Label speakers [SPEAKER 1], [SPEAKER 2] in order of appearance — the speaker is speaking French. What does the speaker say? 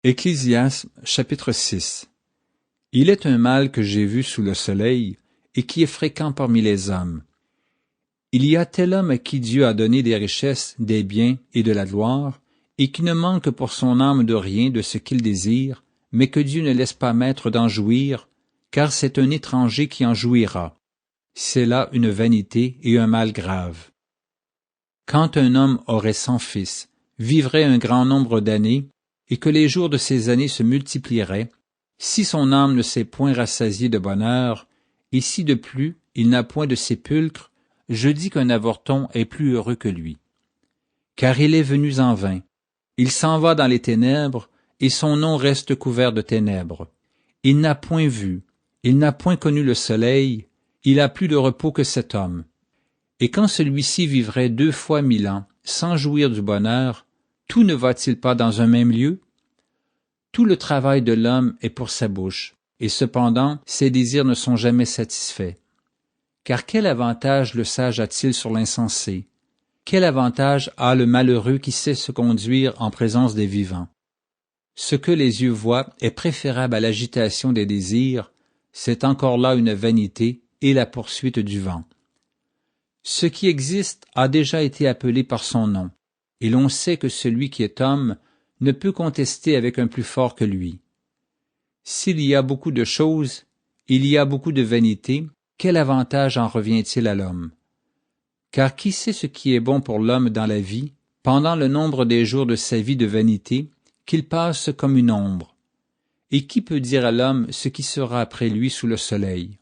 [SPEAKER 1] Ecclésiaste, chapitre 6. Il est un mal que j'ai vu sous le soleil, et qui est fréquent parmi les hommes. Il y a tel homme à qui Dieu a donné des richesses, des biens et de la gloire, et qui ne manque pour son âme de rien de ce qu'il désire, mais que Dieu ne laisse pas maître d'en jouir, car c'est un étranger qui en jouira. C'est là une vanité et un mal grave. Quand un homme aurait 100 fils, vivrait un grand nombre d'années, et que les jours de ces années se multiplieraient, si son âme ne s'est point rassasiée de bonheur, et si de plus il n'a point de sépulcre, je dis qu'un avorton est plus heureux que lui. Car il est venu en vain, il s'en va dans les ténèbres, et son nom reste couvert de ténèbres. Il n'a point vu, il n'a point connu le soleil, il a plus de repos que cet homme. Et quand celui-ci vivrait 2 fois 1000 ans, sans jouir du bonheur, tout ne va-t-il pas dans un même lieu? Tout le travail de l'homme est pour sa bouche, et cependant ses désirs ne sont jamais satisfaits. Car quel avantage le sage a-t-il sur l'insensé? Quel avantage a le malheureux qui sait se conduire en présence des vivants? Ce que les yeux voient est préférable à l'agitation des désirs, c'est encore là une vanité et la poursuite du vent. Ce qui existe a déjà été appelé par son nom, et l'on sait que celui qui est homme ne peut contester avec un plus fort que lui. S'il y a beaucoup de choses, il y a beaucoup de vanité, quel avantage en revient-il à l'homme? Car qui sait ce qui est bon pour l'homme dans la vie, pendant le nombre des jours de sa vie de vanité, qu'il passe comme une ombre? Et qui peut dire à l'homme ce qui sera après lui sous le soleil?